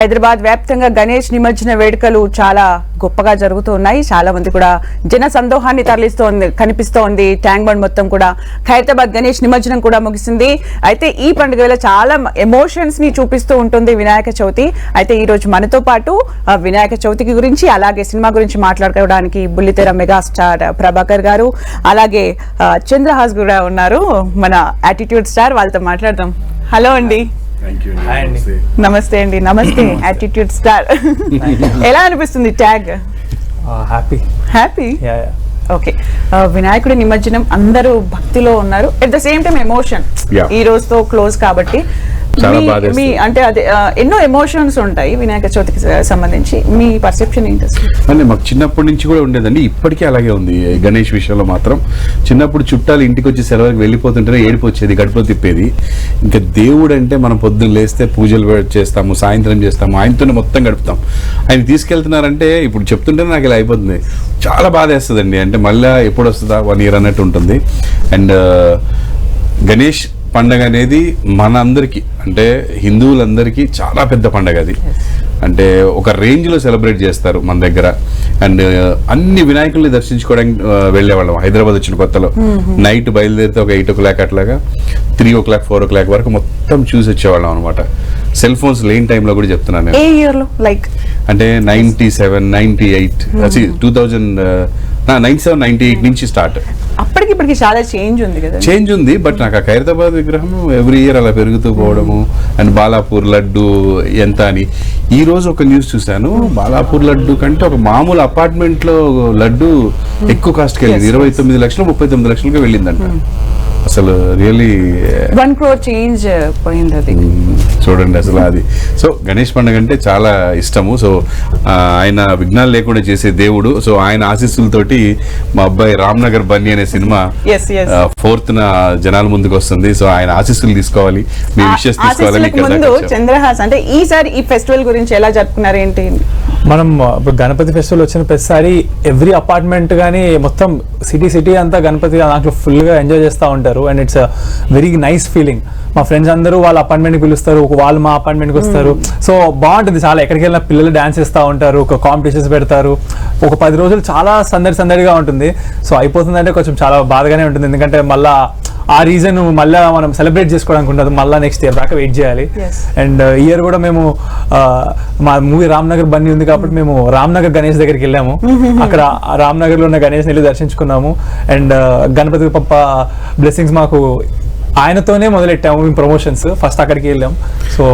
హైదరాబాద్ వ్యాప్తంగా గణేష్ నిమజ్జన వేడుకలు చాలా గొప్పగా జరుగుతూ ఉన్నాయి. చాలా మంది కూడా జన సందోహాన్ని కనిపిస్తోంది. ట్యాంక్ బండ్ మొత్తం కూడా హైదరాబాద్ గణేష్ నిమజ్జనం కూడా ముగిసింది. అయితే ఈ పండుగ వేళ చాలా ఎమోషన్స్ ని చూపిస్తూ ఉంటుంది వినాయక చవితి. అయితే ఈ రోజు మనతో పాటు వినాయక చవితికి గురించి అలాగే సినిమా గురించి మాట్లాడుకోవడానికి బుల్లితెర మెగాస్టార్ ప్రభాకర్ గారు అలాగే చంద్రహాస్ కూడా ఉన్నారు, మన యాటిట్యూడ్ స్టార్. వాళ్ళతో మాట్లాడదాం. హలో అండి. నమస్తే అండి. నమస్తే యాటిట్యూడ్ స్టార్. ఎలా అనిపిస్తుంది ట్యాగ్? హ్యాపీ. ఓకే, వినాయకుడి నిమజ్జనం అందరూ భక్తిలో ఉన్నారు, at the same time emotion. ఈ రోజుతో క్లోజ్ కాబట్టి మీ అంటే అదే ఎన్నో ఎమోషన్స్ ఉంటాయి వినాయక చవితికి సంబంధించి. మీ పర్సెప్షన్ ఏంటి? అంటే మాకు చిన్నప్పటి నుంచి కూడా ఉండేదండి, ఇప్పటికీ అలాగే ఉంది. గణేష్ విషయంలో మాత్రం చిన్నప్పుడు చుట్టాలు ఇంటికి వచ్చి సెలవులకు వెళ్ళిపోతుంటేనే ఏడుపు వచ్చేది, గడుపులో తిప్పేది. ఇంకా దేవుడు అంటే మనం పొద్దున్న లేస్తే పూజలు చేస్తాము, సాయంత్రం చేస్తాము, ఆయనతోనే మొత్తం గడుపుతాం. ఆయన తీసుకెళ్తున్నారంటే ఇప్పుడు చెప్తుంటేనే నాకు ఇలా అయిపోతుంది, చాలా బాధ వేస్తుందండి. అంటే మళ్ళీ ఎప్పుడు వస్తుందా 1 year అన్నట్టు ఉంటుంది. అండ్ గణేష్ పండగ అనేది మన అందరికీ అంటే హిందువులందరికీ చాలా పెద్ద పండగ అది. అంటే ఒక రేంజ్లో సెలబ్రేట్ చేస్తారు మన దగ్గర. అండ్ అన్ని వినాయకుల్ని దర్శించుకోవడానికి వెళ్ళేవాళ్ళం హైదరాబాద్ వచ్చిన కొత్తలో. నైట్ బయలుదేరితే ఒక 8 o'clock అట్లాగా 3 o'clock 4 o'clock వరకు మొత్తం చూసి వచ్చేవాళ్ళం అనమాట. సెల్ ఫోన్స్ లేని టైంలో కూడా చెప్తున్నాను. ఏ ఇయర్ లో? లైక్ అంటే 97, 98, 97, 98 నుంచి స్టార్ట్. అప్పటికి ఇప్పటికి చాలా చేంజ్ ఉంది కదా? చేంజ్ ఉంది, బట్ నాకు ఆ ఖైరతాబాద్ విగ్రహం ఎవ్రీ ఇయర్ అలా పెరుగుతూ పోవడము. అండ్ బాలాపూర్ లడ్డు ఎంత అని ఈ రోజు ఒక న్యూస్ చూశాను, బాలాపూర్ లడ్డు కంటే ఒక మామూలు అపార్ట్మెంట్ లో లడ్డు ఎక్కువ కాస్ట్కి వెళ్ళింది. 29 లక్షలు 39 లక్షలకి వెళ్ళిందంట. అసలు రియల్లీ 1 crore చేంజ్ పోయింది అది. చూడండి అసలు అది. సో గణేష్ పండుగ అంటే చాలా ఇష్టము. సో ఆయన విఘ్నాలు లేకుండా చేసే దేవుడు. సో ఆయన ఆశీస్సులతోటి మా అబ్బాయి రామ్నగర్ బన్నీ అనే సినిమా 4th జనాల ముందుకు వస్తుంది. సో ఆయన ఆశీస్సులు తీసుకోవాలి, మీ విషెస్ తీసుకోవాలని. ముందు చంద్రహాస్, అంటే ఈసారి ఈ ఫెస్టివల్ గురించి ఎలా జరుపుకున్నారు ఏంటి? మనం ఇప్పుడు గణపతి ఫెస్టివల్ వచ్చిన ప్రతిసారి ఎవ్రీ అపార్ట్మెంట్ కానీ మొత్తం సిటీ అంతా గణపతి దాంట్లో ఫుల్గా ఎంజాయ్ చేస్తూ ఉంటారు. And it's very nice feeling. మా ఫ్రెండ్స్ అందరూ వాళ్ళ అపార్ట్మెంట్కి పిలుస్తారు, వాళ్ళు మా అపార్ట్మెంట్కి వస్తారు. సో బాగుంటుంది చాలా. ఎక్కడికి వెళ్ళినా పిల్లలు డాన్స్ చేస్తూ ఉంటారు, ఒక కాంపిటీషన్స్ పెడతారు. ఒక 10 రోజులు చాలా సందడిగా ఉంటుంది. సో అయిపోతుందంటే కొంచెం చాలా బాధగానే ఉంటుంది, ఎందుకంటే మళ్ళీ ఆ రీజన్ మళ్ళీ మనం సెలబ్రేట్ చేసుకోవడానికి ఉండదు, మళ్ళీ నెక్స్ట్ ఇయర్ దాకా వెయిట్ చేయాలి. అండ్ ఇయర్ కూడా మేము మా మూవీ రామ్నగర్ బన్నీ ఉంది కాబట్టి మేము రామ్నగర్ గణేష్ దగ్గరికి వెళ్ళాము. అక్కడ రామ్నగర్ లో ఉన్న గణేష్ వెళ్ళి దర్శించుకున్నాము. అండ్ గణపతి పప్ప బ్లెస్సింగ్స్ మాకు ఆయనతోనే మొదలెట్టాము మేము ప్రమోషన్స్. ఫస్ట్ అక్కడికి వెళ్ళాం. So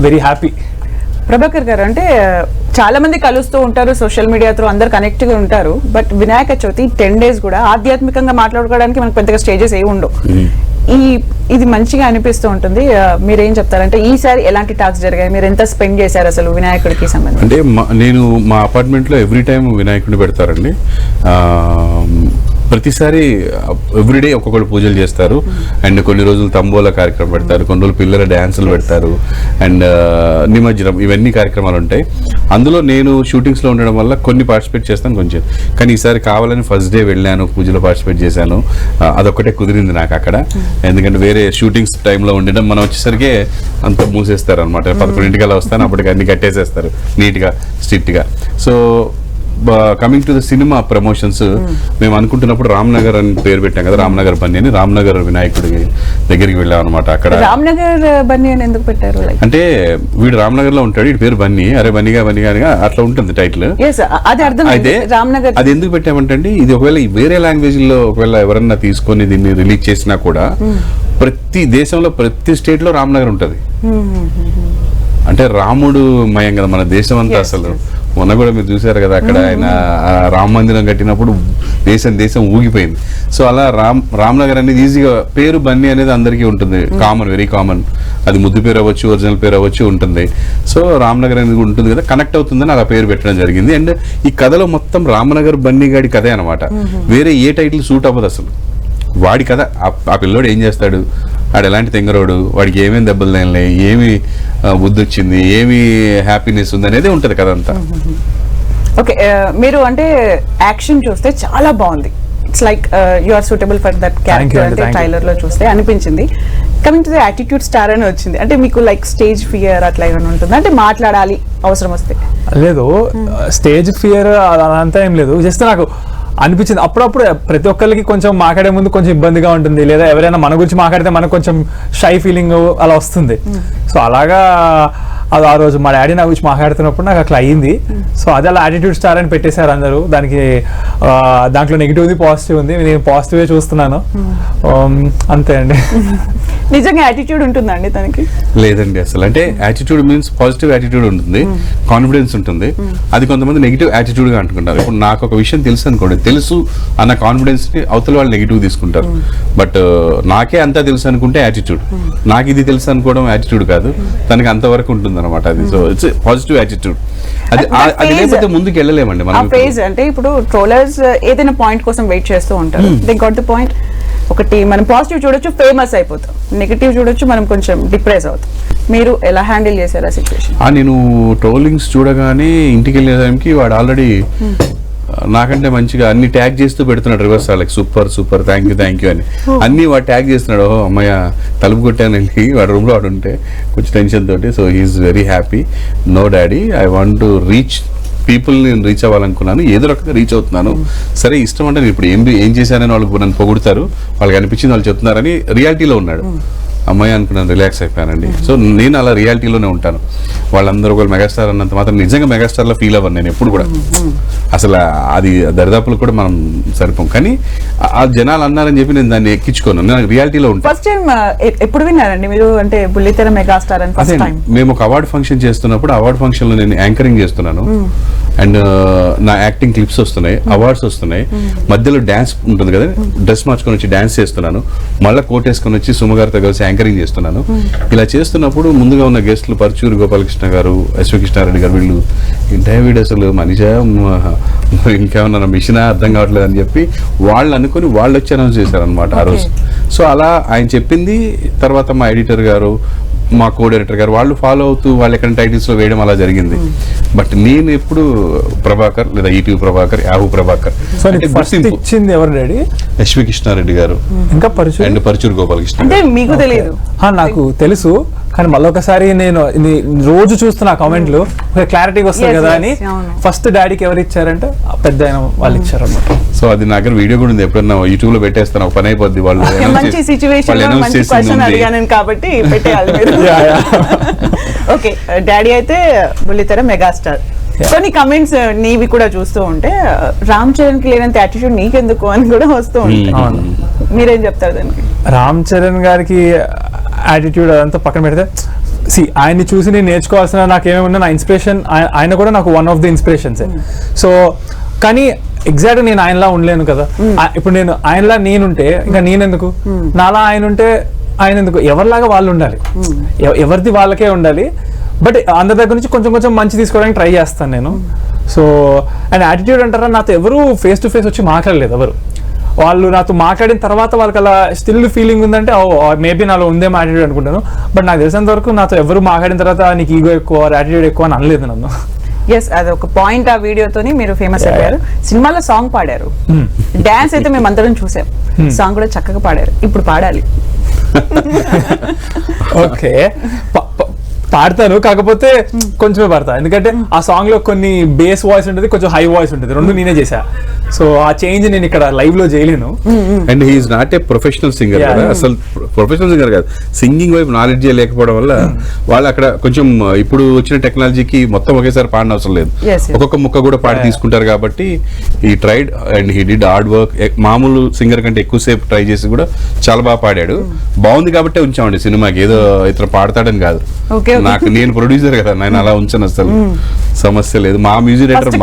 very happy. ప్రభాకర్ గారు, అంటే చాలా మంది కలుస్తూ ఉంటారు, సోషల్ మీడియా త్రూ అందరు కనెక్ట్ గా ఉంటారు. బట్ వినాయక చవితి 10 days కూడా ఆధ్యాత్మికంగా మాట్లాడుకోవడానికి మనకు పెద్దగా స్టేజెస్ ఏమి ఉండవు. ఇది మంచిగా అనిపిస్తూ ఉంటుంది. మీరేం చెప్తారంటే ఈసారి ఎలాంటి టాక్స్ జరిగాయి, మీరు ఎంత స్పెండ్ చేశారు అసలు వినాయకుడికి సంబంధించి? అంటే నేను మా అపార్ట్మెంట్ లో ఎవ్రీ టైం వినాయకుడిని పెడతారండి. ప్రతిసారి ఎవ్రీడే ఒక్కొక్కరు పూజలు చేస్తారు. అండ్ కొన్ని రోజులు తంబోలా కార్యక్రమం పెడతారు, కొన్ని రోజులు పిల్లల డ్యాన్సులు పెడతారు, అండ్ నిమజ్జనం, ఇవన్నీ కార్యక్రమాలు ఉంటాయి. అందులో నేను షూటింగ్స్లో ఉండడం వల్ల కొన్ని పార్టిసిపేట్ చేస్తాను కొంచెం. కానీ ఈసారి కావాలని ఫస్ట్ డే వెళ్ళాను, పూజలో పార్టిసిపేట్ చేశాను. అదొక్కటే కుదిరింది నాకు అక్కడ, ఎందుకంటే వేరే షూటింగ్స్ టైంలో ఉండడం మనం వచ్చేసరికి అంతా మూసేస్తారు అనమాట. 11 అలా వస్తాను, అప్పటికి అన్ని కట్టేసేస్తారు నీట్గా స్ట్రిక్ట్గా. So coming to the cinema promotions, మేము అనుకుంటున్నప్పుడు రామ్నగర్ అని పేరు పెట్టాం కదా, రామ్నగర్ బన్నీ అని. రామ్నగర్ వినాయకుడి దగ్గరికి వెళ్ళాం అనమాట. అక్కడ రామ్నగర్ బన్నీ అని ఎందుకు పెట్టారు? అంటే వీడు రామ్నగర్ లో ఉంటాడు, వీడి పేరు బన్నీ, అరే బన్నీగా అట్లా ఉంటుంది టైటిల్. అయితే అది ఎందుకు పెట్టామంటే అండి, ఇది ఒకవేళ వేరే లాంగ్వేజ్ లో ఒకవేళ ఎవరన్నా తీసుకొని దీన్ని రిలీజ్ చేసినా కూడా ప్రతి దేశంలో ప్రతి స్టేట్ లో రామ్నగర్ ఉంటది. అంటే రాముడు మయం కదా మన దేశం అంతా. అసలు మొన్న కూడా మీరు చూసారు కదా, అక్కడ ఆయన రామ మందిరం కట్టినప్పుడు దేశం ఊగిపోయింది. సో అలా రామ్నగర్ అనేది ఈజీగా పేరు బన్నీ అనేది అందరికీ ఉంటుంది, కామన్, వెరీ కామన్. అది ముద్దు పేరు అవ్వచ్చు, ఒరిజినల్ పేరు అవ్వచ్చు ఉంటుంది. సో రామ్నగర్ అనేది ఉంటుంది కదా, కనెక్ట్ అవుతుందని అలా పేరు పెట్టడం జరిగింది. అండ్ ఈ కథలో మొత్తం రామనగర్ బన్నీ గాడి కథే అనమాట. వేరే ఏ టైటిల్ సూట్ అవ్వదు అసలు. వాడి కథ, ఆ పిల్లోడు ఏం చేస్తాడు, వాడు ఎలాంటి తెంగరోడు, వాడికి ఏమేమి దెబ్బలు తేలే, ఏమి బుద్ధి వచ్చింది, ఏమి హ్యాపీనెస్ ఉంది అనేది ఉంటుంది కథ అంతా. ఓకే, మీరు అంటే యాక్షన్ చూస్తే చాలా బాగుంది. It's like you are suitable for that character అంటే ట్రైలర్ లో చూస్తే అనిపించింది. Coming to the attitude star అని వచ్చింది, అంటే మీకు లైక్ స్టేజ్ ఫియర్ అట్లా ఏమైనా ఉంటుంది, అంటే మాట్లాడాలి అవసరం వస్తే? లేదు, స్టేజ్ ఫియర్ అదంతా ఏం లేదు. జస్ట్ నాకు అనిపించింది అప్పుడప్పుడు ప్రతి ఒక్కరికి కొంచెం మాట్లాడే ముందు కొంచెం ఇబ్బందిగా ఉంటుంది, లేదా ఎవరైనా మన గురించి మాట్లాడితే మనకు కొంచెం షై ఫీలింగ్ అలా వస్తుంది. సో అలాగా అది ఆ రోజు మా డాడీ నా గురించి మాట్లాడుతున్నప్పుడు నాకు అట్లా అయ్యింది. సో అదే అలా యాటిట్యూడ్ స్టార్ అని పెట్టేశారు అందరూ. దానికి దాంట్లో నెగిటివ్ ఉంది, పాజిటివ్ ఉంది. నేను పాజిటివే చూస్తున్నాను, అంతే అండి. నిజంగా యాటిట్యూడ్ ఉంటుందండి తనకి? లేదండి అసలు. అంటే యాటిట్యూడ్ మీన్స్ పాజిటివ్ యాటిట్యూడ్ ఉంటుంది, కాన్ఫిడెన్స్ ఉంటుంది. అది కొంతమంది నెగిటివ్ యాటిట్యూడ్ గా అనుకుంటారు. ఇప్పుడు నాకు ఒక విషయం తెలుసు అనుకోండి, తెలుసు అన్న కాన్ఫిడెన్స్ ని అవతల వాళ్ళు నెగిటివ్ తీసుకుంటారు. బట్ నాకే అంతా తెలుసు అనుకుంటే యాటిట్యూడ్, నాకు ఇది తెలుసు అనుకోవడం యాటిట్యూడ్ కాదు. తనకి అంతవరకు ఉంటుంది అనమాట అది. So it's positive attitude. అది లేకపోతే ముందుకు వెళ్ళలేమండి మనం. ఫేజ్ అంటే ఇప్పుడు ట్రోలర్స్ ఏదైనా పాయింట్ కోసం వెయిట్ చేస్తూ ఉంటారు. They got the point. ఒకటి మనం పాజిటివ్ చూడొచ్చు, ఫేమస్ అయిపోతాం. నెగిటివ్ చూడొచ్చు, మనం కొంచెం డిప్రెస్ అవుతాం. మీరు ఎలా హ్యాండిల్ చేశారు ఆ సిచ్యువేషన్? నేను ట్రోలింగ్స్ చూడగానే ఇంటికి వెళ్ళే టైంకి వాడు ఆల్రెడీ నాకంటే మంచిగా అన్ని ట్యాగ్ చేస్తూ పెడుతున్నాడు రివర్స్, వాళ్ళకి సూపర్ సూపర్ థ్యాంక్ యూ అని అన్ని వాడు ట్యాగ్ చేస్తున్నాడు. ఓ అమ్మయ్య తలుపు కొట్టాను వెళ్ళి వాడు రూమ్లో వాడు ఉంటే కొంచెం టెన్షన్ తోటి. So he's very happy. No daddy, I want to reach people, నేను రీచ్ అవ్వాలనుకున్నాను, ఏదో రకంగా రీచ్ అవుతున్నాను. సరే ఇష్టం అంటే నేను ఇప్పుడు ఏం చేశానని వాళ్ళకి నన్ను పొగుడతారు, వాళ్ళకి అనిపించింది వాళ్ళు చెప్తున్నారని రియాలిటీలో ఉన్నాడు. అమ్మాయి అనుకున్నాను, రిలాక్స్ అయిపోయానండి. సో నేను అలా రియాలిటీలోనే ఉంటాను. వాళ్ళందరూ ఒకళ్ళు మెగాస్టార్ అన్నంత మాత్రం నిజంగా మెగాస్టార్లో ఫీల్ అవ్వను నేను ఎప్పుడు కూడా. అసలు అది దరిదాపులు కూడా మనం సరిపోం. కానీ ఆ జనాలు అన్నారని చెప్పి నేను దాన్ని ఎక్కించుకోను, నేను రియాలిటీలో ఉంటాను. ఫస్ట్ టైం ఎప్పుడు విన్నారండి మీరు అంటే బుల్లితెర మెగాస్టార్ అని? ఫస్ట్ టైం మేము ఒక అవార్డు ఫంక్షన్ చేస్తున్నప్పుడు, అవార్డు ఫంక్షన్ లో నేను యాంకరింగ్ చేస్తున్నాను అండ్ నా యాక్టింగ్ క్లిప్స్ వస్తున్నాయి, అవార్డ్స్ వస్తున్నాయి. మధ్యలో డాన్స్ ఉంటుంది కదా, డ్రెస్ మార్చుకొని వచ్చి డాన్స్ చేస్తున్నాను, మళ్ళీ కోట్ వేసుకొని వచ్చి సుమగారితో కలిసి యాంకరింగ్ చేస్తున్నాను. ఇలా చేస్తున్నప్పుడు ముందుగా ఉన్న గెస్టులు పర్చూరు గోపాలకృష్ణ గారు, ఎస్వి కృష్ణారెడ్డి గారు, వీళ్ళు డేవిడ్ అసలు మనిషా ఇంకేమన్నా మిషనా అర్థం కావట్లేదు అని చెప్పి వాళ్ళు అనుకుని వాళ్ళు వచ్చి అనౌన్స్ చేశారు అనమాట ఆ రోజు. సో అలా ఆయన చెప్పింది తర్వాత మా ఎడిటర్ గారు, మా కో డైరెక్టర్ గారు వాళ్ళు ఫాలో అవుతూ వాళ్ళు ఎక్కడ టైటిల్స్ లో వేయడం అలా జరిగింది. బట్ నేను ఎప్పుడు ప్రభాకర్ లేదా ఈటీవీ ప్రభాకర్, యాహూ ప్రభాకర్. ఇచ్చింది ఎవరు డాడీ? ఎస్వి కృష్ణారెడ్డి గారు, ఇంకా పరుచూరు గోపాలకృష్ణ. అంటే మీకు తెలియదు? నాకు తెలుసు, కానీ మళ్ళీ ఒకసారి నేను రోజు చూస్తున్నా కామెంట్లు, క్లారిటీగా వస్తుంది కదా అని ఫస్ట్ డాడీకి ఎవరు ఇచ్చారంటే పెద్ద వాళ్ళు ఇచ్చారు అన్నమాట. సో అది నా దగ్గర వీడియో కూడా ఉంది, ఎప్పుడన్నా యూట్యూబ్ లో పెట్టేస్తాను, ఒక పని అయిపోద్ది. వాళ్ళు కాబట్టి పెట్టేయాలి. ఓకే, డాడీ అయితే బుల్లితెర మెగాస్టార్. కొన్ని కమెంట్స్ నీవి కూడా చూస్తూ ఉంటే రామ్ చరణ్ కి లేనంత యాటిట్యూడ్ నీకెందుకు అని కూడా వస్తూ ఉంటాయి. మీరేం చెప్తారు దానికి? రామ్ చరణ్ గారికి యాటిట్యూడ్ అదంతా పక్కన పెడితే, ఆయన్ని చూసి నేను నేర్చుకోవాల్సిన నాకేమేమన్నా నా ఇన్స్పిరేషన్, ఆయన కూడా నాకు one of the inspirations. So కానీ ఎగ్జాక్ట్ నేను ఆయనలా ఉండలేను కదా. ఇప్పుడు నేను ఆయనలా నేనుంటే ఇంకా నేనెందుకు, నాలా ఆయన ఉంటే ఆయన ఎందుకు? ఎవరిలాగా వాళ్ళు ఉండాలి, ఎవరిది వాళ్ళకే ఉండాలి. బట్ అందరి దగ్గర నుంచి కొంచెం కొంచెం మంచి తీసుకోవడానికి ట్రై చేస్తాను నేను. సో అండ్ యాటిట్యూడ్ అంటారా, నాతో ఎవరు ఫేస్ టు ఫేస్ వచ్చి మాట్లాడలేదు ఎవరు. వాళ్ళు నాతో మాట్లాడిన తర్వాత వాళ్ళకి అలా స్టిల్ ఫీలింగ్ ఉందంటే మేబీ నాలో ఉందేమో యాటిట్యూడ్ అనుకుంటాను. బట్ నాకు తెలిసినంత వరకు నాతో ఎవరు మాట్లాడిన తర్వాత నీకు ఈగో ఎక్కువ, యాటిట్యూడ్ ఎక్కువ అని అనలేదు నన్ను. ఎస్, అది ఒక పాయింట్. ఆ వీడియోతోని మీరు ఫేమస్ అయ్యారు. సినిమాలో సాంగ్ పాడారు, డాన్స్ అయితే మేము అందరం చూసాం, సాంగ్ కూడా చక్కగా పాడారు. ఇప్పుడు పాడాలి. ఓకే, పాడతాను, కాకపోతే కొంచెమే పాడతా. ఎందుకంటే ఆ సాంగ్ లో కొన్ని బేస్ వాయిస్ ఉంటుంది, కొంచెం హై వాయిస్ ఉంటుంది, రెండు నేనే చేశా. సో ఆ చేంజ్ నేను ఇక్కడ లైవ్ లో చేయలేను. And he's not a professional singer కదా, అసలు ప్రొఫెషనల్ సింగర్ కాదు. సింగింగ్ వైపు నాలెడ్జ్ లేకపోవడం వల్ల వాళ్ళు అక్కడ కొంచెం ఇప్పుడు వచ్చిన టెక్నాలజీకి మొత్తం ఒకేసారి పాడిన అవసరం లేదు, ఒక్కొక్క ముక్క కూడా పాడి తీసుకుంటారు. కాబట్టి ఈ tried and he did hard work. మామూలు సింగర్ కంటే ఎక్కువసేపు ట్రై చేసి కూడా చాలా బాగా పాడాడు. బాగుంది కాబట్టి ఉంచామండి సినిమాకి, ఏదో ఇతను పాడతాడని కాదు. నాకు నేను ప్రొడ్యూసర్ కదా, నేను అలా ఉంచాను, అసలు సమస్య లేదు. మా మ్యూజిక్ డైరెక్టర్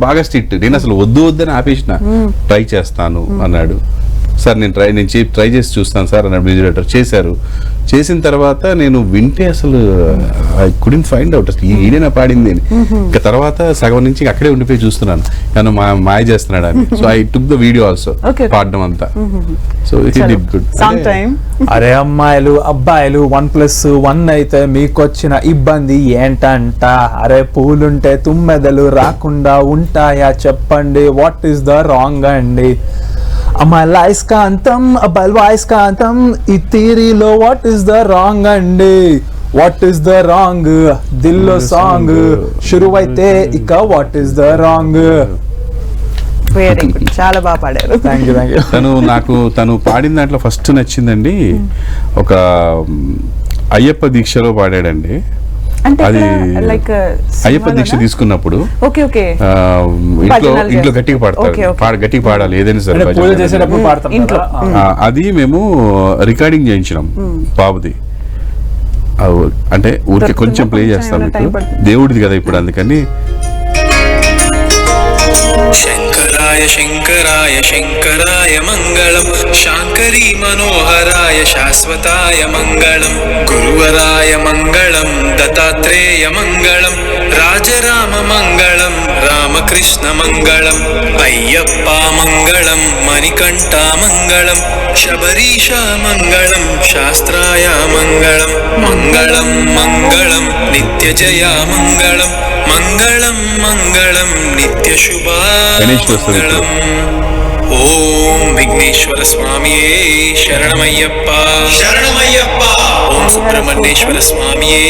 బాగా స్ట్రిక్ట్. నేను అసలు వద్దు వద్దని ఆపేసిన, ట్రై చేస్తాను అన్నాడు. సార్ నేను ట్రై చేసి చూస్తాను సార్ అన్నాడు మ్యూజిక్ డైరెక్టర్. చేశారు. చేసిన తర్వాత నేను వింటే అసలు ఐ కుడెంట్ ఫైండ్ అవుట్ అసలు ఈడేనా పాడింది అని. ఇంకా తర్వాత సగం నుంచి అక్కడే ఉండిపోయి చూస్తున్నాను, కానీ మాయ చేస్తున్నాడు అని. So I took the video also, పాడడం అంతా. So it did good. అరే అమ్మాయిలు అబ్బాయిలు 1+1 అయితే మీకొచ్చిన ఇబ్బంది ఏంటంట? అరే పూలుంటే తుమ్మెదలు రాకుండా ఉంటాయా చెప్పండి, వాట్ ఈస్ ద రాంగ్ అండి? అమ్మాయిల అయస్కాంతం అబ్బాయిల అయస్కాంతం ఈ థియరీలో వాట్ ఈస్ ద రాంగ్ అండి, వాట్ ఈస్ ద రాంగ్, దిల్లో సాంగ్ షురువైతే ఇక what is the wrong. Very good, చాలా బాగా పాడారు. Thank you. తను పాడిన దాంట్లో ఫస్ట్ నచ్చిందండి, ఒక అయ్యప్ప దీక్షలో పాడాడండి. అది అయ్యప్ప దీక్ష తీసుకున్నప్పుడు ఇంట్లో గట్టిగా పాడతారు, గట్టిగా పాడాలి ఏదైనా సరే. అది మేము రికార్డింగ్ చేయించినాం బాబుది. అంటే ఊరికి కొంచెం ప్లే చేస్తాం మీకు, దేవుడిది కదా ఇప్పుడు, అందుకని. శంకరాయ శంకరాయ శంకరాయ మంగళం, శాంకరీ మనోహరాయ శాశ్వతాయ మంగళం, గురువరాయ మంగళం, దత్తాత్రేయ మంగళం, రాజరామ మంగళం, రామకృష్ణ మంగళం, అయ్యప్ప మంగళం, మణికంఠ మంగళం, శబరీష మంగళం, శాస్త్రాయ మంగళం, మంగళం మంగళం నిత్యజయ మంగళం, మంగళం మంగళం నిత్య శుభామంగళం. ఓం విఘ్నేశ్వర స్వామియే శరణమయ్యప్ప శరణమయ్యప్ప, ఓం సుబ్రహ్మణ్యేశ్వర స్వామియే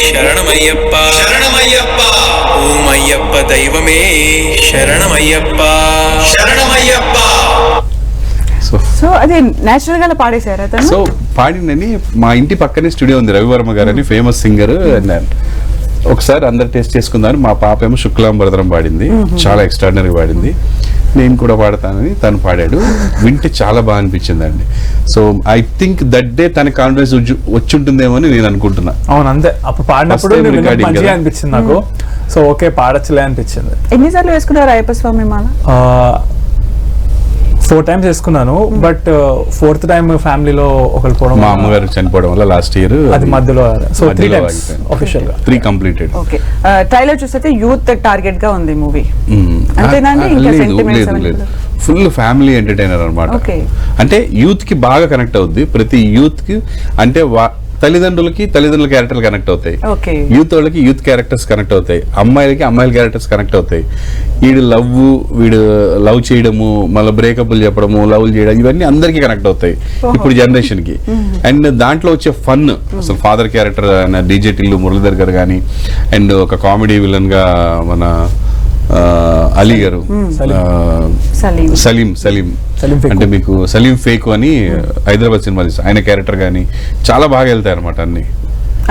శరణమయ్యప్ప శరణమయ్యప్ప, ఓం అయ్యప్ప దైవమే శరణమయ్యప్ప శరణమయ్యప్ప. సో అది నేచురల్ గా పాడేశారా? సో పాడిందని, మా ఇంటి పక్కనే స్టూడియో ఉంది, రవివర్మ గారు అని ఫేమస్ సింగర్. ఒకసారి అందరు టెస్ట్ చేసుకున్నారు. మా పాప ఏమో శుక్లాంబరధరం పాడింది, చాలా ఎక్స్ట్రాడినరీ పాడింది. నేను కూడా పాడతానని తను పాడాడు, వింటే చాలా బాగా అనిపించిందండి. So I think that day తన కాన్ఫిడెన్స్ వచ్చి ఉంటుందేమో అని నేను అనుకుంటున్నా. అవును, అంతే. అప్పుడు పాడినప్పుడు మంచిగా అనిపించింది నాకు. సో ఓకే, పాడచ్చులే అనిపించింది. ఎన్నిసార్లు వేసుకున్నారు అయ్యప్ప స్వామి మాల? 4 times వేసుకున్నాను. బట్ 4th time ఫ్యామిలీలో ఒకరు పోవడం, మా అమ్మగారు చనిపోవడం వల్ల లాస్ట్ ఇయర్ అది మధ్యలో. సో 3 times ఆఫీషియల్ గా 3 కంప్లీటెడ్. ఓకే, ట్రైలర్ చూస్తే యూత్ టార్గెట్ గా ఉంది మూవీ, అంతేనండి? ఇంకా సెంటిమెంట్స్ ఫుల్ ఫ్యామిలీ ఎంటర్టైనర్ అన్నమాట. అంటే యూత్ కి బాగా కనెక్ట్ అవుద్ది, ప్రతి యూత్ కి. అంటే తల్లిదండ్రుల క్యారెక్టర్లు కనెక్ట్ అవుతాయి, యూత్ వాళ్ళకి యూత్ క్యారెక్టర్స్ కనెక్ట్ అవుతాయి, అమ్మాయిలకి అమ్మాయిల క్యారెక్టర్స్ కనెక్ట్ అవుతాయి. వీడు లవ్ చేయడము, మళ్ళీ బ్రేకప్లు చెప్పడము, లవ్లు చేయడం, ఇవన్నీ అందరికీ కనెక్ట్ అవుతాయి ఇప్పుడు జనరేషన్ కి. అండ్ దాంట్లో వచ్చే ఫన్, అసలు father character DJ Tillu Muralidhar గారు కానీ, అండ్ ఒక కామెడీ విలన్ గా మన అలీ గారు, సలీం అంటే మీకు సలీం ఫేక్ అని హైదరాబాద్ సినిమా ఆయన క్యారెక్టర్ కానీ చాలా బాగా వెళ్తాయి అనమాట అన్ని.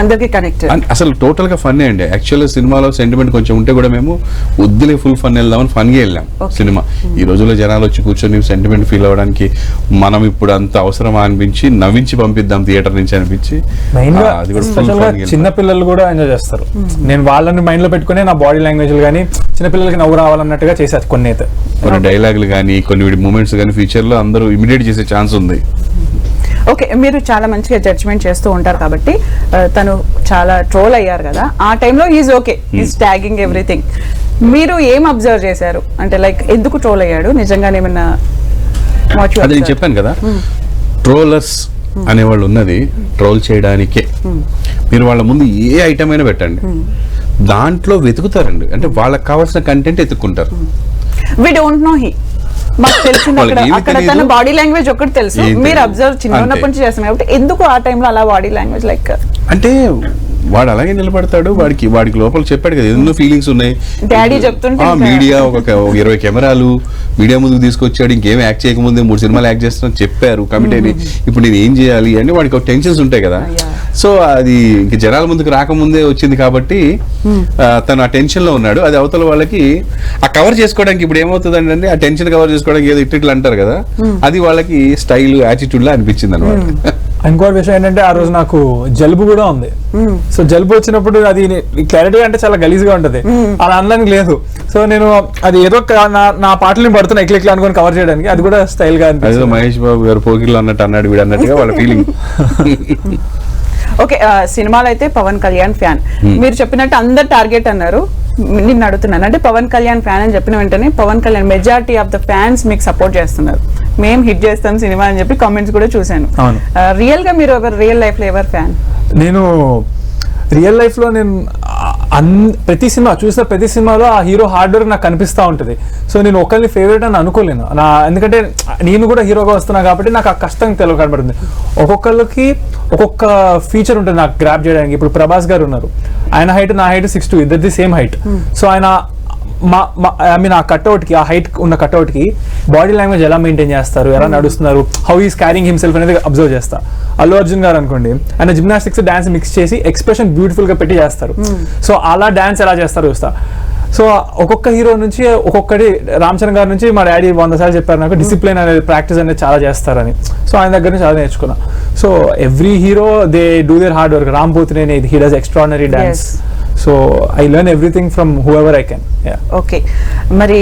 అందరికీ కనెక్ట్. అసలు టోటల్ గా ఫన్ అండి. యాక్చువల్గా సినిమాలో సెంటిమెంట్ కొంచెం ఉంటే కూడా మేము వద్దులే ఫుల్ ఫన్ వెళ్దామని ఫన్గా వెళ్ళాం సినిమా. ఈ రోజుల్లో జనాలు వచ్చి కూర్చొని సెంటిమెంట్ ఫీల్ అవ్వడానికి మనం ఇప్పుడు అంత అవసరమా అనిపించి నవ్వించి పంపిద్దాం థియేటర్ నుంచి అనిపించి, చిన్న పిల్లలు కూడా ఎంజాయ్ చేస్తారు. నేను వాళ్ళని మైండ్ లో పెట్టుకుని నా బాడీ లాంగ్వేజ్ కానీ చిన్న పిల్లలకి నవ్వు రావాలన్నట్టుగా చేశారు కొన్ని అయితే. కొన్ని డైలాగులు కానీ కొన్ని మూమెంట్స్ కానీ ఫ్యూచర్ లో అందరూ ఇమిడియేట్ చేసే ఛాన్స్ ఉంది. ఓకే, మీరు చాలా మంచిగా జడ్జ్మెంట్ చేస్తూ ఉంటారు కాబట్టి తను చాలా ట్రోల్ అయ్యారు కదా, ఆ టైంలో is okay, is tagging everything. మీరు ఏం అబ్జర్వ్ చేశారు? అంటే లైక్ ఎందుకు ట్రోల్ అయ్యాడు? నిజంగానే ఏమన్నా? అది నేను చెప్పాను కదా, ట్రోలర్స్ అనేవాళ్ళు ఉన్నది ట్రోల్ చేయడానికే. మీరు వాళ్ళ ముందు ఏ ఐటమ్ అయినా పెట్టండి, దాంట్లో వెతుకుతారండి. అంటే వాళ్ళకి కావాల్సిన కంటెంట్ ఎత్తుక్కుంటారు. వి డోంట్ నో హీ, మాకు తెలిసింది అక్కడ తన బాడీ లాంగ్వేజ్ ఒకటి తెలుసు. మీరు అబ్జర్వ్ చిన్నప్పటి నుంచి చేస్తున్నారు కాబట్టి ఎందుకు ఆ టైంలో అలా బాడీ లాంగ్వేజ్ లైక్? అంటే వాడు అలాగే నిలబడతాడు, వాడికి లోపల చెప్పాడు కదా ఎన్నో ఫీలింగ్స్ ఉన్నాయి. డాడీ చెప్తుంటే మీడియా ఒక 20 కెమెరాలు మీడియా ముందుకు తీసుకొచ్చాడు, ఇంకేం యాక్ట్ చేయకముందే 3 సినిమాలు యాక్ట్ చేస్తున్నా చెప్పారు కమిటీ. ఇప్పుడు నేను ఏం చేయాలి అంటే వాడికి ఒక టెన్షన్స్ ఉంటాయి కదా. సో అది ఇంక జనాల ముందుకు రాకముందే వచ్చింది కాబట్టి తను ఆ టెన్షన్ లో ఉన్నాడు. అది అవతల వాళ్ళకి ఆ కవర్ చేసుకోవడానికి ఇప్పుడు ఏమవుతుంది అంటే ఆ టెన్షన్ కవర్ చేసుకోవడానికి ఏదో ఇట్లా అంటారు కదా, అది వాళ్ళకి స్టైల్ యాటిట్యూడ్ లా అనిపించింది అనమాట. ఇంకోటి విషయం ఏంటంటే ఆ రోజు నాకు జలుబు కూడా ఉంది. సో జలుబు వచ్చినప్పుడు అది క్లారిటీ అంటే చాలా గలీజ్ గా ఉంటది, అలా అనడానికి లేదు. సో నేను అది ఏదో నా పాటలు పడుతున్నా ఎట్లా అనుకుని కవర్ చేయడానికి, అది కూడా స్టైల్ గా అనిపిస్తుంది. మహేష్ బాబు గారు పోకిర్లు అన్నట్టు అన్నాడు వీడు అన్నట్టుగా వాళ్ళ ఫీలింగ్. ఓకే, సినిమాలో అయితే పవన్ కళ్యాణ్ ఫ్యాన్ మీరు చెప్పినట్టు అందరు టార్గెట్ అన్నారు. నిన్ను అడుగుతున్నాను, అంటే పవన్ కళ్యాణ్ ఫ్యాన్ అని చెప్పిన వెంటనే Pawan Kalyan majority of the fans మీకు సపోర్ట్ చేస్తున్నారు, మేము హిట్ చేస్తాం సినిమా అని చెప్పి కామెంట్స్ కూడా చూశాను. రియల్ గా మీరు రియల్ లైఫ్ లో ఎవరు ఫ్యాన్? నేను రియల్ లైఫ్ లో నేను ప్రతి సినిమా చూసిన ప్రతి సినిమాలో ఆ హీరో హార్డ్ వర్క్ నాకు కనిపిస్తూ ఉంటుంది. సో నేను ఒకరిని ఫేవరెట్ అని అనుకోలేను ఎందుకంటే నేను కూడా హీరోగా వస్తున్నా కాబట్టి నాకు ఆ కష్టం కనబడుతుంది. ఒక్కొక్కరికి ఒక్కొక్క ఫీచర్ ఉంటుంది నాకు గ్రాప్ చేయడానికి. ఇప్పుడు ప్రభాస్ గారు ఉన్నారు, ఆయన హైట్ నా హైట్ 6'2", ఇద్దరిది సేమ్ హైట్. సో ఆయన ఆ కట్అవుట్కి, ఆ హైట్ ఉన్న కట్అవుట్కి బాడీ లాంగ్వేజ్ ఎలా మెయింటైన్ చేస్తారు, ఎలా నడుస్తున్నారు, హౌ ఈస్ క్యారింగ్ హిమ్సెల్ఫ్ అనేది అబ్జర్వ్ చేస్తా. అల్లు అర్జున్ గారు అనుకోండి, ఆయన జిమ్నాస్టిక్స్ డాన్స్ మిక్స్ చేసి ఎక్స్ప్రెషన్ బ్యూటిఫుల్ గా పెట్టి చేస్తారు. సో అలా డాన్స్ ఎలా చేస్తారు చూస్తా. సో ఒక్కొక్క హీరో నుంచి ఒక్కొక్కటి, రామ్ చరణ్ గారి నుంచి మా డాడీ 100 సార్లు చెప్పారు నాకు డిసిప్లిన్ అనేది, ప్రాక్టీస్ అనేది చాలా చేస్తారని. సో ఆయన దగ్గర నుంచి చాలా నేర్చుకున్నా. So every hero they do their hard work. Ram Pothineni, he does extraordinary dance. So I learn everything from whoever I can. Okay, మరి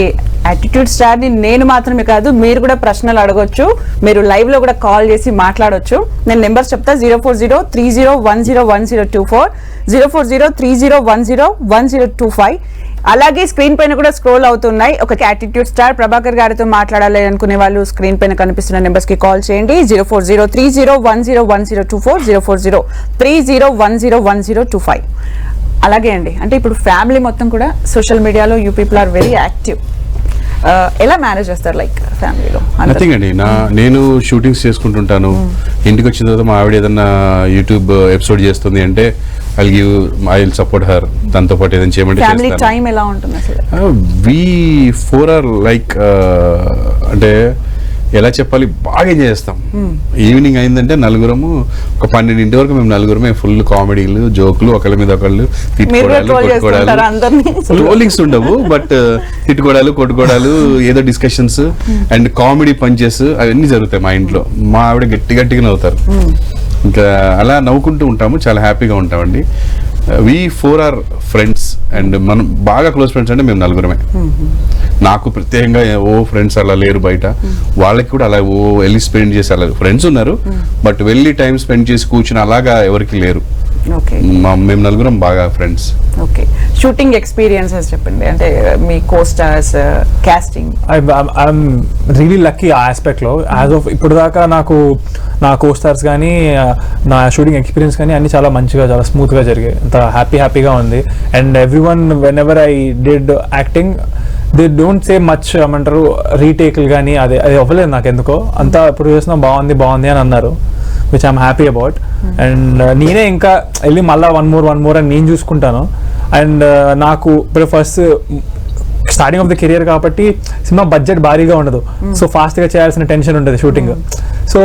యాటిట్యూడ్ స్టార్ ని నేను మాత్రమే కాదు, మీరు కూడా ప్రశ్నలు అడగొచ్చు, మీరు లైవ్ లో కూడా కాల్ చేసి మాట్లాడొచ్చు. నేను నెంబర్స్ చెప్తా: 04030101024, 04030101025. అలాగే స్క్రీన్ పైన కూడా స్క్రోల్ అవుతున్నాయి. ఒక యాటిట్యూడ్ స్టార్ ప్రభాకర్ గారితో మాట్లాడాలి అనుకునే వాళ్ళు స్క్రీన్ పైన కనిపిస్తున్న నెంబర్స్ కి కాల్ చేయండి. 04030101024, 04030101025. అలాగే అండి, అంటే ఇప్పుడు ఫ్యామిలీ మొత్తం కూడా సోషల్ మీడియాలో you people are very active. ఎలా మేనేజ్ చేస్తారు లైక్ ఫ్యామిలీలో? నథింగ్ అండి, నేను షూటింగ్స్ చేసుకుంటుంటాను. ఇంటికి వచ్చిన తర్వాత మా ఆవిడ ఏదన్నా యూట్యూబ్ ఎపిసోడ్ చేస్తుంది అంటే ఐ విల్ సపోర్ట్ హర్. దాంతో పాటు ఏదైనా చేయమంటే ఫ్యామిలీ టైం ఎలా ఉంటుంది అసలు? వి 4 ఆర్ లైక్ అంటే ఎలా చెప్పాలి, బాగా ఎంజాయ్ చేస్తాం. ఈవినింగ్ అయిందంటే నలుగురము, ఒక 12 వరకు మేము నలుగురమే ఫుల్ కామెడీలు, జోకులు, ఒకళ్ళ మీద ఒకళ్ళు తిట్టుకోవడాలు, కొట్టుకోవడాలు. ట్రోలింగ్స్ ఉండవు, బట్ తిట్టుకోవడాలు, కొట్టుకోవడాలు, ఏదో డిస్కషన్స్ అండ్ కామెడీ పంచెస్ అవన్నీ జరుగుతాయి మా ఇంట్లో. మా ఆవిడ గట్టిగా నవ్వుతారు. ఇంకా అలా నవ్వుకుంటూ ఉంటాము, చాలా హ్యాపీగా ఉంటామండి. వి 4 ఆర్ ఫ్రెండ్స్ అండ్ మనం బాగా క్లోజ్ ఫ్రెండ్స్ అంటే మేము నలుగురమే. నాకు ప్రత్యేకంగా ఫ్రెండ్స్ అలా లేరు బయట, వాళ్ళకి కూడా అలా వెళ్ళి స్పెండ్ చేసి అలా ఫ్రెండ్స్ ఉన్నారు, బట్ వెళ్ళి టైం స్పెండ్ చేసి కూర్చుని అలాగా ఎవరికి లేరు. మేము నలుగురం బాగా ఫ్రెండ్స్. ఓకే, షూటింగ్ ఎక్స్పీరియన్సెస్ చెప్పండి, అంటే మీ costars, casting. I'm really lucky ఆ ఆస్పెక్ట్ లో. యాజ్ ఆఫ్ ఇప్పుడు దాకా నాకు నా కోస్టార్స్ కానీ నా షూటింగ్ ఎక్స్పీరియన్స్ కానీ అన్ని చాలా మంచిగా, చాలా స్మూత్ గా జరిగాయి. అంత హ్యాపీగా ఉంది. And every one when ever I did acting they don't say much, ఏమంటారు రీటేక్లు కానీ అది అవ్వలేదు నాకు ఎందుకో. అంతా ఇప్పుడు చూసినా బాగుంది అని అన్నారు, which I'm happy about. And నేనే ఇంకా వెళ్ళి మళ్ళీ వన్ మోర్ అని నేను చూసుకుంటాను. అండ్ నాకు ఇప్పుడు first starting of the career కాబట్టి సినిమా బడ్జెట్ భారీగా ఉండదు, సో ఫాస్ట్ గా చేయాల్సిన టెన్షన్ ఉంటుంది షూటింగ్. సో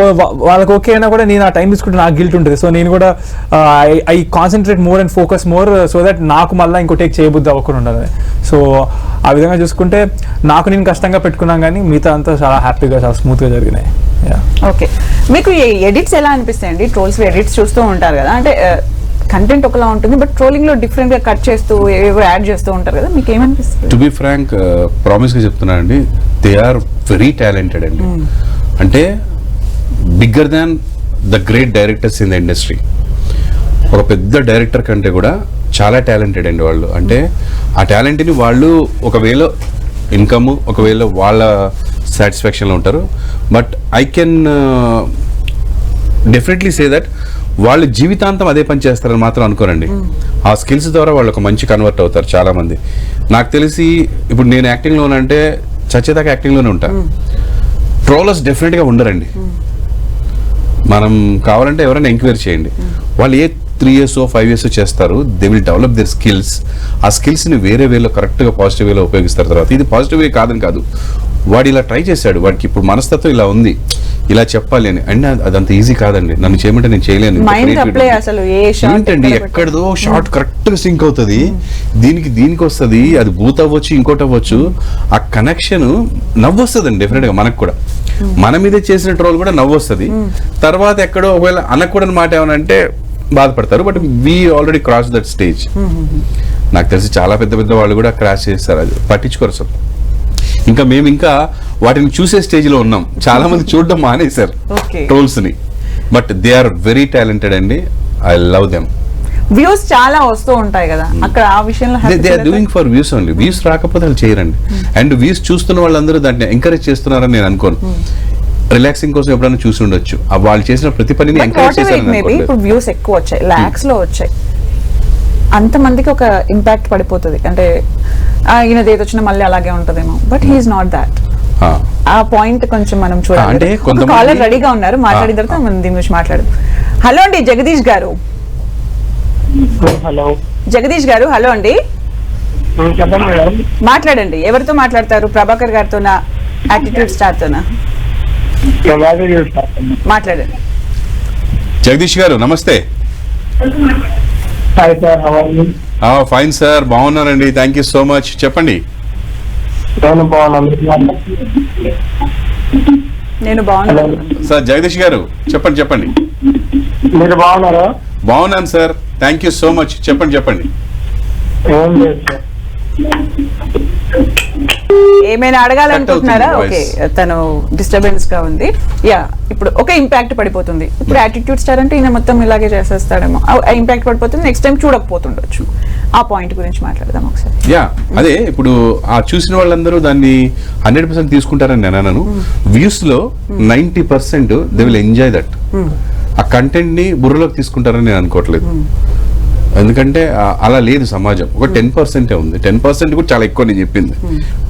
వాళ్ళకి ఓకే అయినా కూడా నేను ఆ టైం తీసుకుంటే నాకు గిల్ట్ ఉంటుంది. సో నేను కూడా I concentrate more and focus more so that నాకు మళ్ళీ ఇంకో టేక్ చేయబుద్ధి అవ్వకుండా ఉండదు. సో ఆ విధంగా చూసుకుంటే నాకు నేను కష్టంగా పెట్టుకున్నాను, కానీ మిగతా అంతా చాలా హ్యాపీగా, చాలా స్మూత్ గా జరిగినాయి. ఓకే, మీకు ఎడిట్స్ ఎలా అనిపిస్తాయండి? ట్రోల్స్ ఎడిట్స్ చూస్తూ ఉంటారు కదా, అంటే కంటెంట్ ఒకలా ఉంటుంది, బట్ ట్రోలింగ్ లో డిఫరెంట్ గా కట్ చేస్తూ ఏవో యాడ్ చేస్తూ ఉంటారు కదా, మీకు ఏమనిపిస్తుంది? టు బి ఫ్రాంక్, ప్రామిస్ గా చెప్తున్నానండి, దే ఆర్ వెరీ టాలెంటెడ్ అండి. అంటే bigger than the great directors in the industry. ఒక పెద్ద డైరెక్టర్ కంటే కూడా చాలా టాలెంటెడ్ అండి వాళ్ళు. అంటే ఆ టాలెంట్ని వాళ్ళు ఒకవేళ ఇన్కమ్, ఒకవేళ వాళ్ళ సాటిస్ఫాక్షన్లో ఉంటారు. But I can definitely say that వాళ్ళు జీవితాంతం అదే పని చేస్తారని మాత్రం అనుకోరండి. ఆ స్కిల్స్ ద్వారా వాళ్ళు ఒక మంచి కన్వర్ట్ అవుతారు చాలా మంది. నాకు తెలిసి ఇప్పుడు నేను యాక్టింగ్లో అంటే చచ్చేదాకా యాక్టింగ్లోనే ఉంటా. ట్రోలర్స్ డెఫినెట్గా ఉండరండి. మనం కావాలంటే ఎవరైనా ఎంక్వైరీ చేయండి, వాళ్ళు ఏ 3 years 5 years చేస్తారు. They will develop their skills. ఆ స్కిల్స్ని వేరే వేలో కరెక్ట్గా పాజిటివ్ వేలో ఉపయోగిస్తారు. తర్వాత ఇది పాజిటివ్ వే కాదని కాదు, వాడు ఇలా ట్రై చేశాడు, వాడికి ఇప్పుడు మనస్తత్వం ఇలా ఉంది, ఇలా చెప్పాలి అని. అండ్ అదంత ఈజీ కాదండి, నన్ను చేయమంటే నేను చేయలేను. ఏంటండి ఎక్కడదో షార్ట్ కరెక్ట్ గా సింక్ అవుతుంది, దీనికి వస్తుంది, అది బూత్ అవ్వచ్చు, ఇంకోటి అవ్వచ్చు. ఆ కనెక్షన్ నవ్వు వస్తుందండి డెఫినెట్ గా మనకు కూడా. మన మీద చేసిన ట్రోల్ కూడా నవ్వు వస్తుంది. తర్వాత ఎక్కడో ఒకవేళ అనకూడని మాట ఏమనంటే బాధపడతారు. But we already cross that stage. నాకు తెలిసి చాలా పెద్ద వాళ్ళు కూడా క్రాస్ చేస్తారు, అది పట్టించుకోరు అసలు. ఇంకా మేము ఇంకా వాటిని చూసే స్టేజ్ లో ఉన్నాం. చాలా మంది చూడడం మానేశారు ట్రోల్స్ ని, but they are very talented అండి. I love them. వ్యూస్ చాలా వస్తూ ఉంటాయి కదా, అక్కడ ఆ విషయంలో they are doing for views only. Views రాకపోతే వాళ్ళు చేయరండి. అండ్ వ్యూస్ చూస్తున్న వాళ్ళందరూ దాన్ని ఎంకరేజ్ చేస్తున్నారని నేను అనుకోను. రిలాక్సింగ్ కోసం ఎప్పుడైనా చూసి ఉండొచ్చు, వాళ్ళు చేసిన ప్రతి పనిని ఎంకరేజ్ చేశారు. ఇప్పుడు వ్యూస్ ఎక్కువ వచ్చాయి, లాక్స్ లో వచ్చాయి. అంతమందికి ఒక ఇంపాక్ట్ పడిపోతుంది. అంటే ఈయనది ఏది వచ్చినా మళ్ళీ అలాగే ఉంటదేమో, బట్ హీఈస్ నాట్ దాట్. ఆ పాయింట్ కొంచెం మనం చూడాలి. అంటే కొంతమంది కాలర్ రెడీగా ఉన్నారు, మాట్లాడిన తర్వాత మనం దీని గురించి మాట్లాడదాం. హలో అండి జగదీష్ గారు. హలో జగదీష్ గారు, హలో అండి, చెప్పండి మేడం. మాట్లాడండి. ఎవరితో మాట్లాడతారు? ప్రభాకర్ గారితోనా, యాటిట్యూడ్ స్టార్ తోనా? మాట్లాడండి. జగదీష్ గారు నమస్తే. Hi sir, how are you? Fine sir, బాగున్నారండి, థ్యాంక్ యూ సో మచ్. చెప్పండి. నేను బాగున్నాను. నేను బాగున్నాను సార్ జగదీష్ గారు చెప్పండి చెప్పండి. మీరు బాగున్నారా? బాగున్నాను sir, thank you so much. చెప్పండి చెప్పండి. ఏం లేదు సార్. ఏమైనా అడగాలనుకుంటున్నారా? Cut ఓకే, అవుతుంది తను డిస్టర్బెన్స్ గా ఉంది. యా, ఇప్పుడు ఒక ఇంపాక్ట్ పడిపోతుంది. ఇప్పుడు యాటిట్యూడ్ స్టార్ అంటే ఈయన మొత్తం ఇలాగే చేసేస్తాడేమో, ఆ ఇంపాక్ట్ పడిపోతుంది. నెక్స్ట్ టైం చూడకపోతుండొచ్చు. ఆ పాయింట్ గురించి మాట్లాడదాం ఒకసారి. యా, అదే ఇప్పుడు ఆ చూసిన వాళ్ళందరూ దాన్ని 100% తీసుకుంటారని నేను అన్నాను. వ్యూస్ లో 90% దే విల్ ఎంజాయ్ దట్. ఆ కంటెంట్ ని బుర్రలోకి తీసుకుంటారని నేను అనుకోవట్లేదు. ఎందుకంటే అలా లేదు సమాజం. ఒక 10% ఉంది. 10% కూడా చాలా ఎక్కువ నేను చెప్పింది.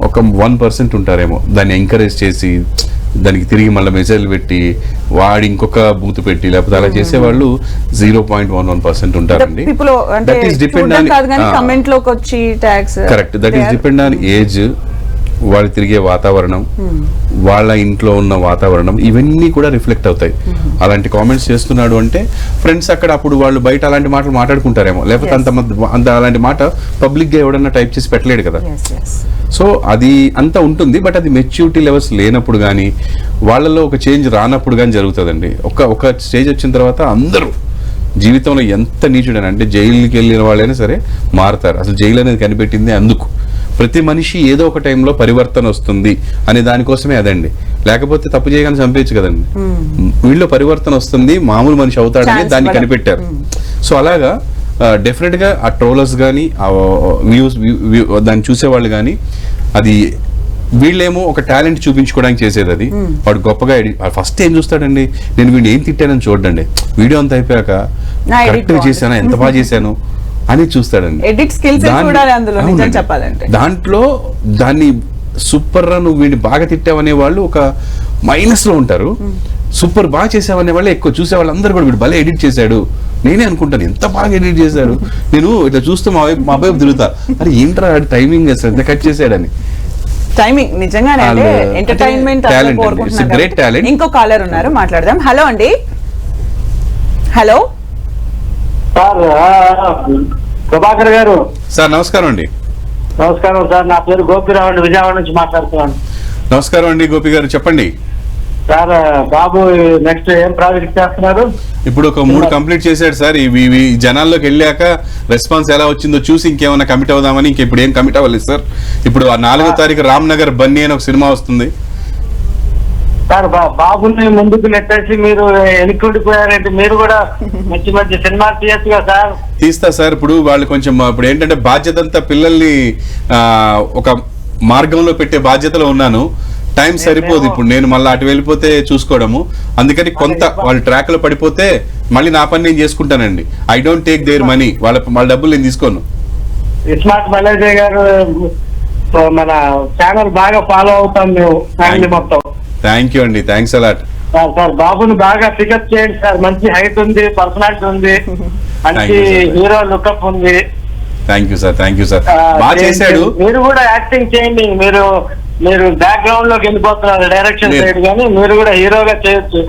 ఒక 1% ఉంటారేమో దాన్ని ఎంకరేజ్ చేసి దానికి తిరిగి మళ్ళీ మెసేజ్లు పెట్టి వాడి ఇంకొక బూత్ పెట్టి లేకపోతే అలా చేసేవాళ్ళు 0.11% ఉంటారండి. That is depend on comment లోకి వచ్చి tags. Correct, that is depend on age, వాళ్ళు తిరిగే వాతావరణం, వాళ్ళ ఇంట్లో ఉన్న వాతావరణం, ఇవన్నీ కూడా రిఫ్లెక్ట్ అవుతాయి. అలాంటి కామెంట్స్ చేస్తున్నాడు అంటే ఫ్రెండ్స్ అక్కడ అప్పుడు వాళ్ళు బయట అలాంటి మాటలు మాట్లాడుకుంటారేమో, లేకపోతే అంత అలాంటి మాట పబ్లిక్ గా ఎవడన్నా టైప్ చేసి పెట్టలేడు కదా. సో అది అంతా ఉంటుంది. బట్ అది మెచ్యూరిటీ లెవెల్స్ లేనప్పుడు కానీ వాళ్ళలో ఒక చేంజ్ రానప్పుడు కానీ జరుగుతుందండి. ఒక స్టేజ్ వచ్చిన తర్వాత అందరూ జీవితంలో ఎంత నీచుడని అంటే జైలుకి వెళ్ళిన వాళ్ళైనా సరే మారుతారు. అసలు జైలు అనేది కనిపెట్టింది అందుకు. ప్రతి మనిషి ఏదో ఒక టైంలో పరివర్తన వస్తుంది అనే దానికోసమే అదండి. లేకపోతే తప్పు చేయగానే చంపేయచ్చు కదండి. వీళ్ళు పరివర్తన వస్తుంది, మామూలు మనిషి అవుతాడని దాన్ని కనిపెట్టారు. సో అలాగా డెఫినెట్ గా ఆ ట్రోలర్స్ కానీ ఆ వ్యూస్ దాన్ని చూసేవాళ్ళు కానీ అది వీళ్ళేమో ఒక టాలెంట్ చూపించుకోవడానికి చేసేది. అది వాడు గొప్పగా ఫస్ట్ ఏం చూస్తాడండి, నేను వీడిని ఏం తిట్టానని చూడండి, వీడియో అంతా అయిపోయాక కరెక్ట్ గా చేశానా, ఎంత బాగా చేశాను అని చూస్తాడండి. ఎడిట్ స్కిల్స్ చూడాలి అందులో నిజం చెప్పాలంటే. దాంట్లో దాన్ని సూపర్ రా నువ్వు వీడిని బాగా తిట్టావనే వాళ్ళు ఒక మైనస్ లో ఉంటారు. సూపర్ బాగా చేసావనే వాళ్ళే ఎక్కువ. చూసే వాళ్ళందరూ కూడా వీడు భలే ఎడిట్ చేశాడు, నేనే అనుకుంటాను ఎంత బాగా ఎడిట్ చేశాడు. నేను ఇట్లా చూస్తూ మా వైపు తిరుగుతా, అరే ఏంట్రా టైమింగ్ ఎంత కట్ చేశాడని. టైమింగ్ నిజంగానే ఎంటర్టైన్మెంట్ గ్రేట్ టాలెంట్. ఇంకో కాలర్ ఉన్నారు, మాట్లాడదాం. హలో అండి. హలో సార్, ప్రభాకర్ గారు. సార్ నమస్కారం అండి. నమస్కారం సార్, నా పేరు గోపిరావు అండి, విజయవాడ నుంచి మాట్లాడుతున్నాను. నమస్కారం అండి గోపి గారు, చెప్పండి. సార్, బాబు నెక్స్ట్ ఏం ప్రాజెక్ట్ చేస్తున్నారు? ఇప్పుడు ఒక 3 కంప్లీట్ చేశాడు సార్. ఇవి జనాల్లోకి వెళ్ళాక రెస్పాన్స్ ఎలా వచ్చిందో చూసి ఇంకేమైనా కమిట్ అవుదామని. ఇప్పుడు ఏం కమిట్ అవ్వలేదు సార్. ఇప్పుడు 4వ తారీఖు రామ్నగర్ బన్నీ అని ఒక సినిమా వస్తుంది సార్. బాబుని ముందుకు నెట్టేసి మీరు వెనుకుండిపోయారంటే మీరు కూడా మంచి మంచి సినిమాలు తీయచ్చుగా సార్. తీస్తా సార్. ఇప్పుడు వాళ్ళు కొంచెం ఇప్పుడు ఏంటంటే బాధ్యత అంతా పిల్లల్ని ఒక మార్గంలో పెట్టే బాధ్యతలో ఉన్నాను. టైం సరిపోదు ఇప్పుడు, నేను మళ్ళీ అటు వెళ్ళిపోతే చూసుకోవడము. అందుకని కొంత వాళ్ళు ట్రాక్ లో పడిపోతే మళ్ళీ నా పని నేను చేసుకుంటానండి. I don't take their money, వాళ్ళ డబ్బులు నేను తీసుకోను. ఇస్మార్ట్ మలేజే గారు మన ఛానల్ బాగా ఫాలో అవుతాం మేము, ఫ్యామిలీ మొత్తం. థ్యాంక్ యూ అండి, థ్యాంక్స్ అలాట్. సార్, బాబుని బాగా పికప్ చేయండి సార్. మంచి హైట్ ఉంది, పర్సనాలిటీ ఉంది, మంచి హీరో లుకప్ ఉంది. Thank you sir, thank you sir. బాగా చేశాడు. మీరు కూడా యాక్టింగ్ చేయండి. మీరు బ్యాక్గ్రౌండ్ లోకి వెళ్ళిపోతున్నారు డైరెక్షన్ సైడ్, కానీ మీరు కూడా హీరోగా చేయొచ్చు.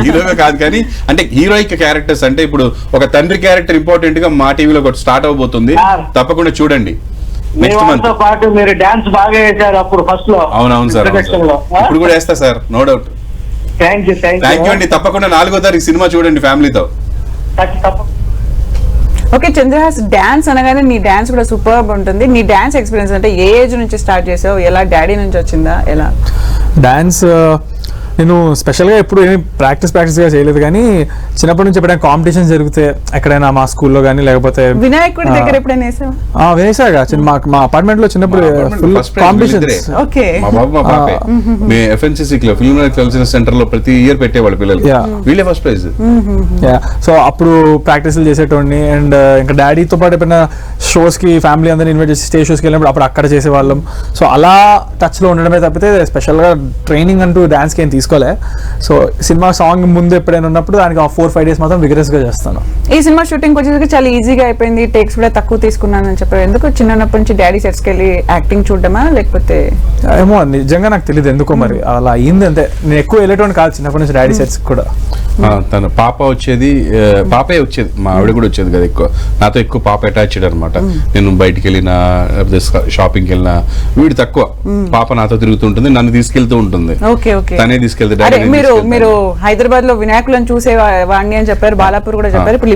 హీరోగా కాదు కానీ అంటే హీరోయిక్ క్యారెక్టర్స్ అంటే ఇప్పుడు ఒక తండ్రి క్యారెక్టర్ ఇంపార్టెంట్ గా మా టీవీలో ఒకటి స్టార్ట్ అవబోతుంది, తప్పకుండా చూడండి. నెక్స్ట్ మంత్ పాటు మీరు డాన్స్ బాగా వేశారు అప్పుడు ఫస్ట్ లో. అవునవును సార్, ఇప్పుడు కూడా వేస్తా sir, no doubt. Thank you అండి. తప్పకుండా 4వ తారీఖు సినిమా చూడండి ఫ్యామిలీతో. ఓకే చంద్రహాస్, డాన్స్ అనగానే నీ డాన్స్ కూడా సూపర్ ఉంటుంది. నీ డాన్స్ ఎక్స్పీరియన్స్ అంటే ఏ ఏజ్ నుంచి స్టార్ట్ చేసావు, ఎలా డాడీ నుంచి వచ్చిందా, ఎలా? డాన్స్ నేను స్పెషల్గా ఎప్పుడు ఏమి ప్రాక్టీస్గా చేయలేదు, కానీ చిన్నప్పటి నుంచి ఎప్పుడైనా కాంపిటీషన్ జరిగితే ఎక్కడైనా మా స్కూల్లో కానీ లేకపోతే వినాయకుడి దగ్గర ఎప్పుడైనా వేసావా? వేసాగా మా అపార్ట్మెంట్ లో చిన్నప్పుడు ఫుల్ కాంపిటీషన్స్. ఓకే. మా బాబు మా పాపే మీ FNCC లో ఫిల్మ్ కల్చరల్ సెంటర్ లో ప్రతి ఇయర్ పెట్టేవాళ్ళు పిల్లలు, వీళ్ళే ఫస్ట్ ప్రైజ్. సో అప్పుడు ప్రాక్టీస్లు చేసేటోడిని. అండ్ ఇంకా డాడీతో పాటు ఎప్పుడైనా షోస్ కి ఫ్యామిలీ అందరిని ఇన్వైట్ చేసి స్టేజ్ షోస్కి వెళ్ళినప్పుడు అప్పుడు అక్కడ చేసేవాళ్ళం. సో అలా టచ్ లో ఉండడమే తప్పితే స్పెషల్ గా ట్రైనింగ్ అంటూ డాన్స్ కి ఏం తీసుకోలే. సో సినిమా సాంగ్ ముందు ఎప్పుడైనా ఉన్నప్పుడు దానికి 4-5 days మాత్రం విగరస్ గా చేస్తాను. ఈ సినిమా షూటింగ్ వచ్చేసరికి చాలా ఈజీగా అయిపోయింది, టేక్స్ కూడా తక్కువ తీసుకున్నాను అని చెప్పారు. ఎందుకు చిన్నప్పటి నుంచి డాడీ సెట్స్ కి వెళ్ళి యాక్టింగ్ చూడడమా లేకపోతే? ఏమో నిజంగా నాకు తెలియదు ఎందుకో మరి అలా అయింది అంతే. నేను ఎక్కువ వెళ్ళేటోని కాదు చిన్నప్పటి నుంచి డాడీ సెట్స్ కూడా. తను పాప వచ్చేది, పాపే వచ్చేది, మా ఆవిడ కూడా వచ్చేది కదా ఎక్కువ. నాతో ఎక్కువ పాప అటాచ్డ్ అనమాట. నేను బయటికి వెళ్ళినా షాపింగ్కి వెళ్ళినా వీడు తక్కువ, పాప నాతో తిరుగుతుంటుంది, నన్ను తీసుకెళ్తూ ఉంటుంది. Okay okay. తనే తీసుకెళ్తే మీరు హైదరాబాద్ లో వినాయకులను చూసే వాడిని అని చెప్పారు, బాలాపూర్ కూడా చెప్పారు. ఇప్పుడు